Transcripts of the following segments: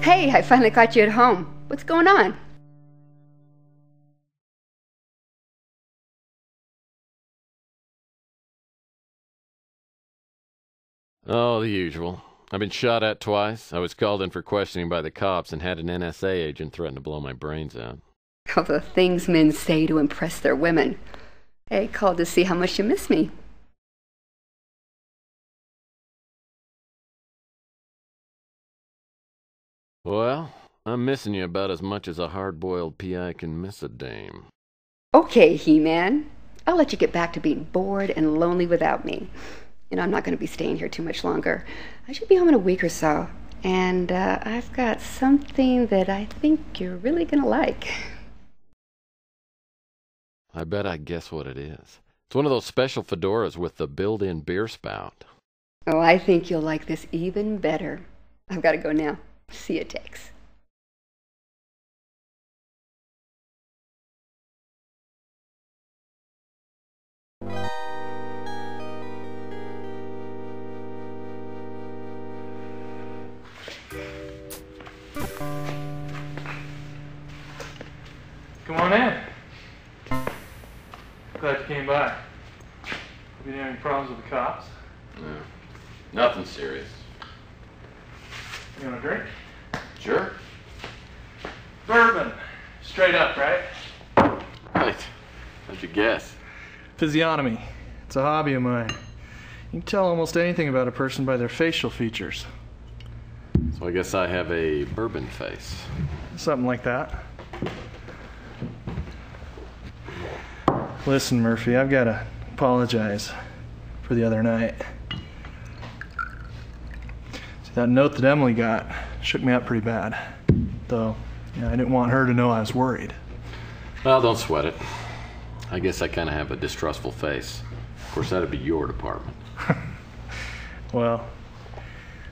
Hey, I finally caught you at home. What's going on? Oh, the usual. I've been shot at twice. I was called in for questioning by the cops and had an NSA agent threaten to blow my brains out. All the things men say to impress their women. Hey, called to see how much you miss me. Well, I'm missing you about as much as a hard-boiled PI can miss a dame. Okay, He-Man. I'll let you get back to being bored and lonely without me. I'm not going to be staying here too much longer. I should be home in a week or so. And I've got something that I think you're really going to like. I bet I guess what it is. It's one of those special fedoras with the built-in beer spout. Oh, I think you'll like this even better. I've got to go now. See you, Tex. Come on in. Glad you came by. Have you had any problems with the cops? No, nothing serious. You want a drink? Sure. Bourbon. Straight up, right? Right. How'd you guess? Physiognomy. It's a hobby of mine. You can tell almost anything about a person by their facial features. So I guess I have a bourbon face. Something like that. Listen, Murphy, I've got to apologize for the other night. See, that note that Emily got shook me up pretty bad. Though, I didn't want her to know I was worried. Well, don't sweat it. I guess I kind of have a distrustful face. Of course, that'd be your department. Well,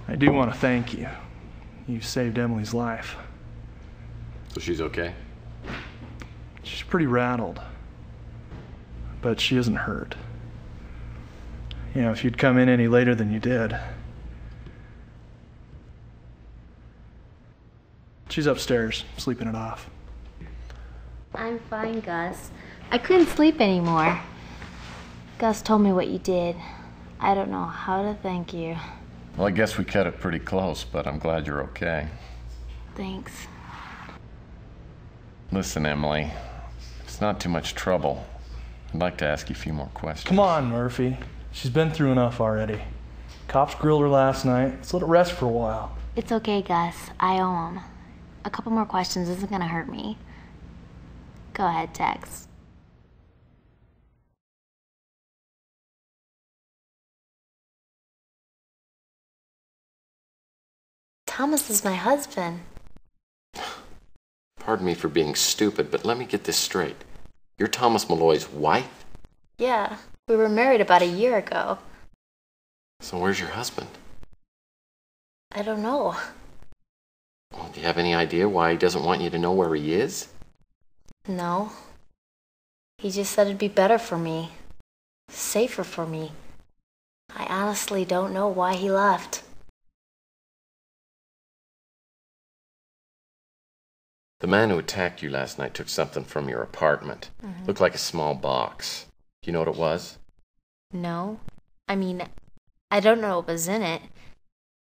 I do want to thank you. You saved Emily's life. So she's okay? She's pretty rattled. But she isn't hurt. If you'd come in any later than you did. She's upstairs, sleeping it off. I'm fine, Gus. I couldn't sleep anymore. Gus told me what you did. I don't know how to thank you. Well, I guess we cut it pretty close, but I'm glad you're okay. Thanks. Listen, Emily, it's not too much trouble. I'd like to ask you a few more questions. Come on, Murphy. She's been through enough already. Cops grilled her last night. Let's let it rest for a while. It's okay, Gus. I owe him. A couple more questions isn't gonna hurt me. Go ahead, Tex. Thomas is my husband. Pardon me for being stupid, but let me get this straight. You're Thomas Malloy's wife? Yeah, we were married about a year ago. So where's your husband? I don't know. Well, do you have any idea why he doesn't want you to know where he is? No. He just said it'd be better for me. Safer for me. I honestly don't know why he left. The man who attacked you last night took something from your apartment. Looked like a small box. Do you know what it was? No. I mean, I don't know what was in it.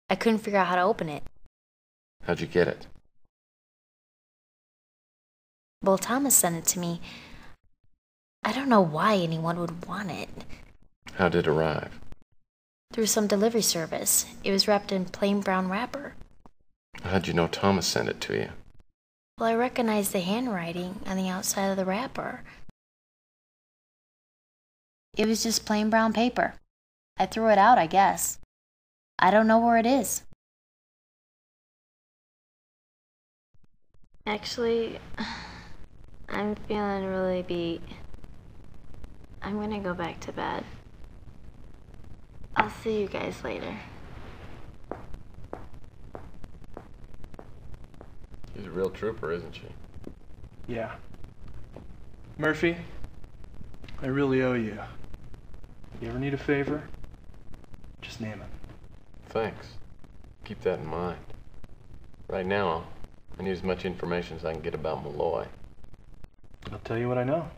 I couldn't figure out how to open it. How'd you get it? Well, Thomas sent it to me. I don't know why anyone would want it. How did it arrive? Through some delivery service. It was wrapped in plain brown wrapper. How'd you know Thomas sent it to you? Well, I recognized the handwriting on the outside of the wrapper. It was just plain brown paper. I threw it out, I guess. I don't know where it is. Actually, I'm feeling really beat. I'm gonna go back to bed. I'll see you guys later. She's a real trooper, isn't she? Yeah. Murphy, I really owe you. If you ever need a favor, just name it. Thanks. Keep that in mind. Right now, I need as much information as I can get about Malloy. I'll tell you what I know.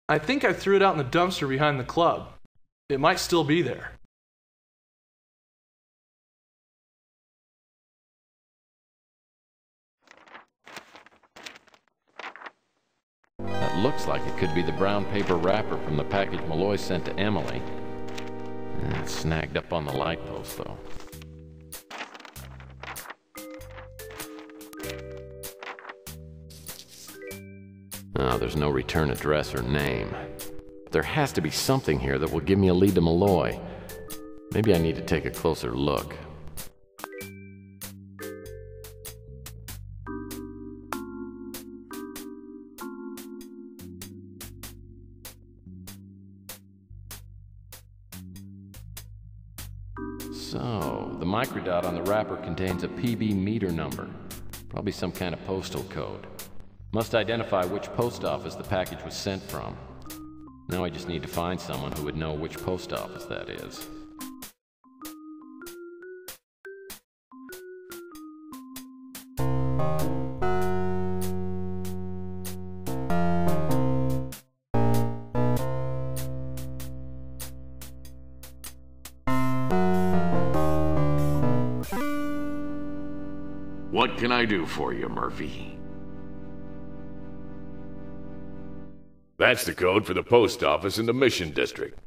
I think I threw it out in the dumpster behind the club. It might still be there. That looks like it could be the brown paper wrapper from the package Malloy sent to Emily. It's snagged up on the light post, though. Oh, there's no return address or name. But there has to be something here that will give me a lead to Malloy. Maybe I need to take a closer look. So, the microdot on the wrapper contains a PB meter number. Probably some kind of postal code. Must identify which post office the package was sent from. Now I just need to find someone who would know which post office that is. What can I do for you, Murphy? That's the code for the post office in the Mission District.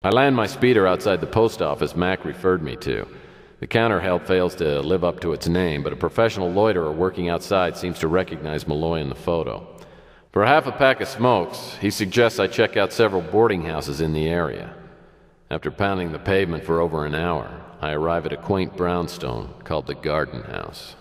I land my speeder outside the post office Mac referred me to. The counter help fails to live up to its name, but a professional loiterer working outside seems to recognize Malloy in the photo. For half a pack of smokes, he suggests I check out several boarding houses in the area. After pounding the pavement for over an hour, I arrive at a quaint brownstone called the Garden House.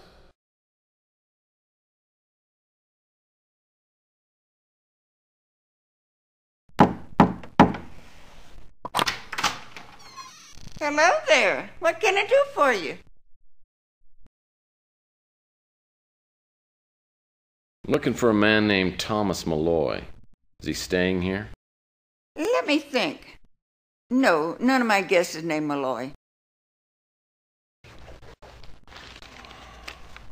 Hello there. What can I do for you? I'm looking for a man named Thomas Malloy. Is he staying here? Let me think. No, none of my guests is named Malloy.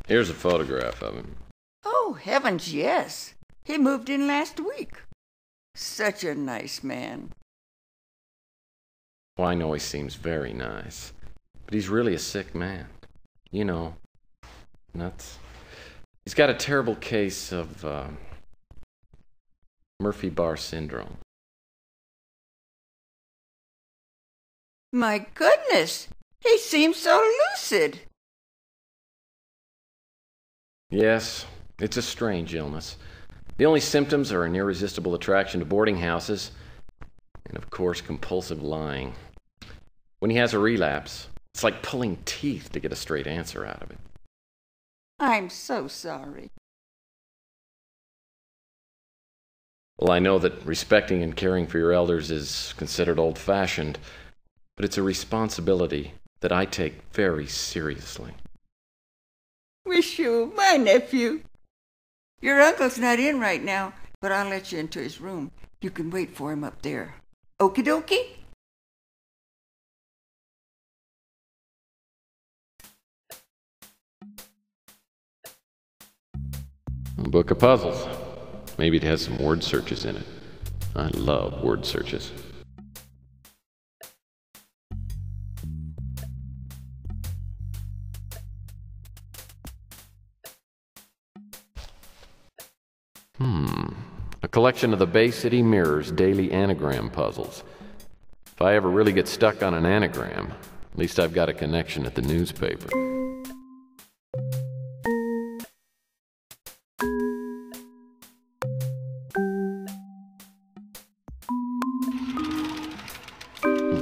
Here's a photograph of him. Oh, heavens, yes. He moved in last week. Such a nice man. Well, I know he seems very nice, but he's really a sick man. You know, nuts. He's got a terrible case of Murphy Bar syndrome. My goodness, he seems so lucid. Yes, it's a strange illness. The only symptoms are an irresistible attraction to boarding houses, and of course, compulsive lying. When he has a relapse, it's like pulling teeth to get a straight answer out of it. I'm so sorry. Well, I know that respecting and caring for your elders is considered old-fashioned, but it's a responsibility that I take very seriously. Wish you, my nephew. Your uncle's not in right now, but I'll let you into his room. You can wait for him up there. Okie dokie? A book of puzzles. Maybe it has some word searches in it. I love word searches. A collection of the Bay City Mirror's daily anagram puzzles. If I ever really get stuck on an anagram, at least I've got a connection at the newspaper.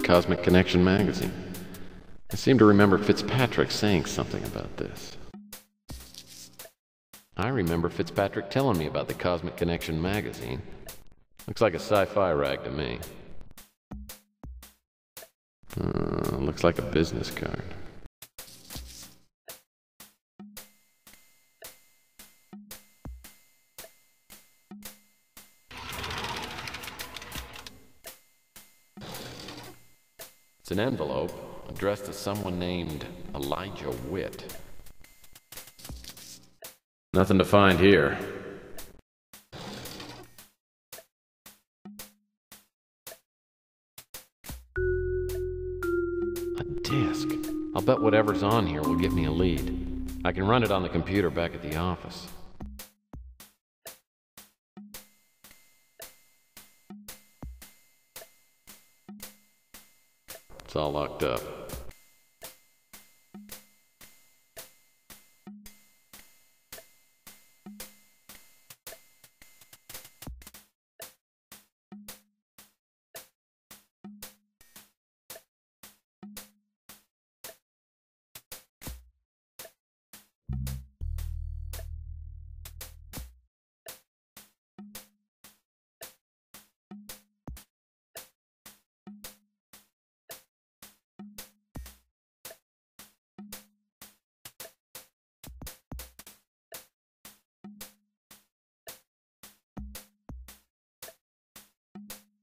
Cosmic Connection magazine. I seem to remember Fitzpatrick saying something about this. I remember Fitzpatrick telling me about the Cosmic Connection magazine. Looks like a sci-fi rag to me. Looks like a business card. It's an envelope addressed to someone named Elijah Witt. Nothing to find here. A disc. I'll bet whatever's on here will give me a lead. I can run it on the computer back at the office. It's all locked up.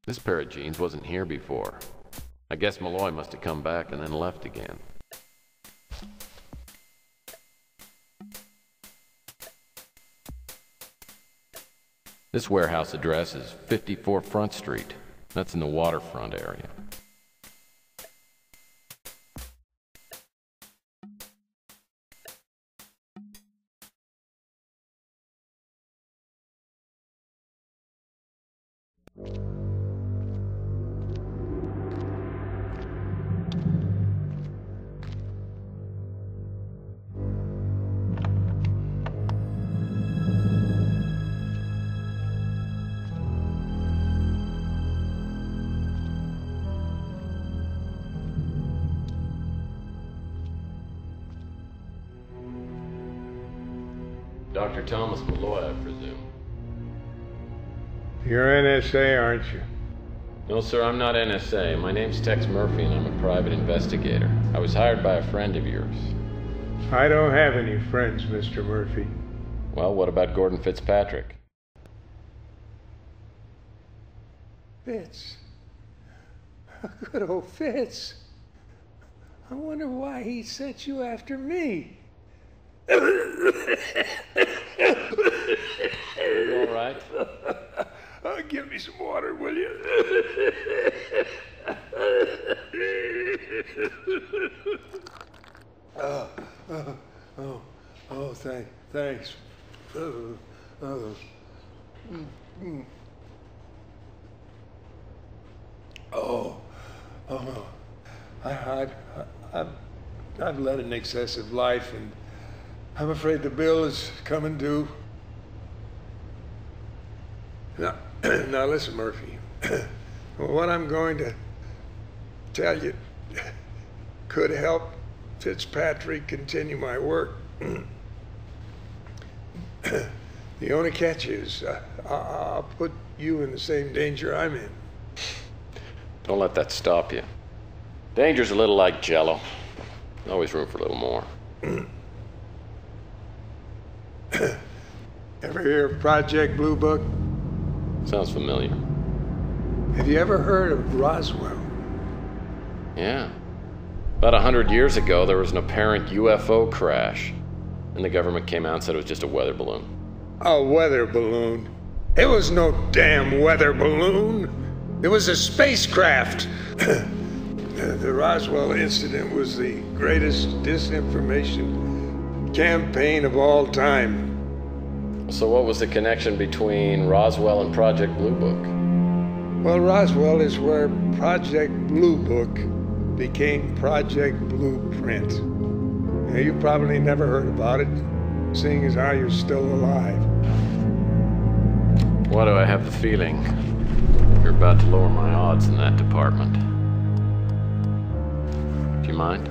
This pair of jeans wasn't here before. I guess Malloy must have come back and then left again. This warehouse address is 54 Front Street. That's in the waterfront area. Dr. Thomas Malloy, I presume. You're NSA, aren't you? No, sir, I'm not NSA. My name's Tex Murphy, and I'm a private investigator. I was hired by a friend of yours. I don't have any friends, Mr. Murphy. Well, what about Gordon Fitzpatrick? Fitz. Good old Fitz. I wonder why he sent you after me. Are you all right? Give me some water, will you? Thanks. I've led an excessive life, and I'm afraid the bill is coming due. Now listen, Murphy. What I'm going to tell you could help Fitzpatrick continue my work. The only catch is I'll put you in the same danger I'm in. Don't let that stop you. Danger's a little like Jell-O. Always room for a little more. Ever hear of Project Blue Book? Sounds familiar. Have you ever heard of Roswell? Yeah. About 100 years ago, there was an apparent UFO crash, and the government came out and said it was just a weather balloon. A weather balloon? It was no damn weather balloon. It was a spacecraft. The Roswell incident was the greatest disinformation campaign of all time. So what was the connection between Roswell and Project Blue Book? Well, Roswell is where Project Blue Book became Project Blueprint. Now, you probably never heard about it, seeing as how you're still alive. Why do I have the feeling you're about to lower my odds in that department? Do you mind?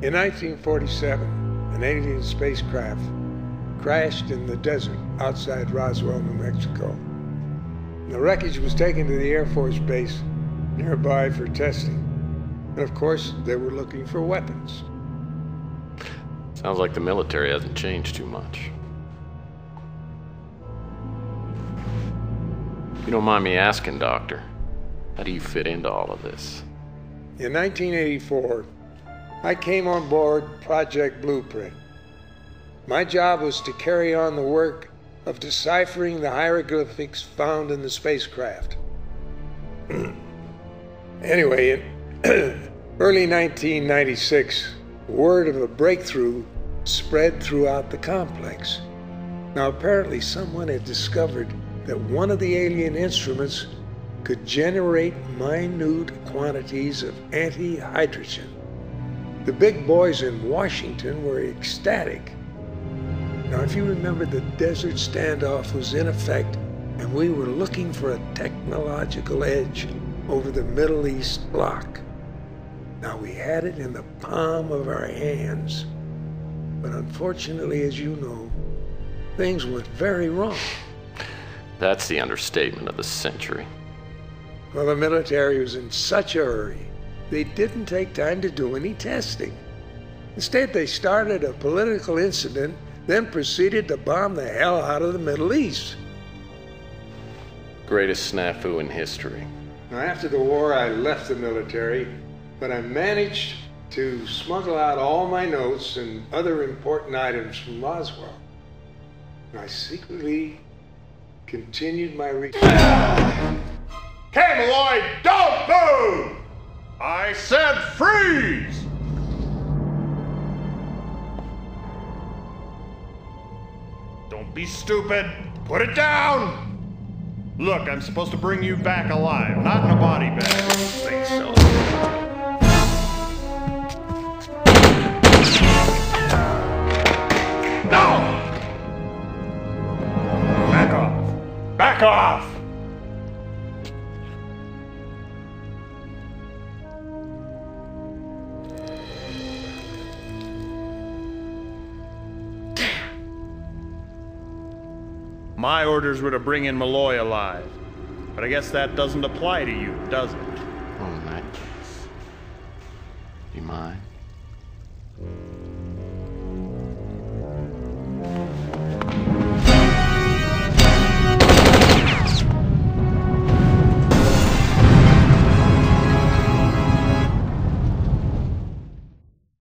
In 1947, an alien spacecraft crashed in the desert outside Roswell, New Mexico. The wreckage was taken to the Air Force Base nearby for testing. And of course, they were looking for weapons. Sounds like the military hasn't changed too much. You don't mind me asking, Doctor, How do you fit into all of this? In 1984, I came on board Project Blueprint. My job was to carry on the work of deciphering the hieroglyphics found in the spacecraft. Anyway, in early 1996, word of a breakthrough spread throughout the complex. Now, apparently someone had discovered that one of the alien instruments could generate minute quantities of anti-hydrogen. The big boys in Washington were ecstatic. Now, if you remember, the desert standoff was in effect, and we were looking for a technological edge over the Middle East bloc. Now, we had it in the palm of our hands. But unfortunately, as you know, things went very wrong. That's the understatement of the century. Well, the military was in such a hurry, they didn't take time to do any testing. Instead, they started a political incident, then proceeded to bomb the hell out of the Middle East. Greatest snafu in history. Now, after the war, I left the military, but I managed to smuggle out all my notes and other important items from Roswell. And I secretly continued my research. Okay, Malloy, don't move! I said freeze! Don't be stupid. Put it down! Look, I'm supposed to bring you back alive, not in a body bag. Say so. No! Back off. Back off! My orders were to bring in Malloy alive. But I guess that doesn't apply to you, does it? Oh, in that case. You mind?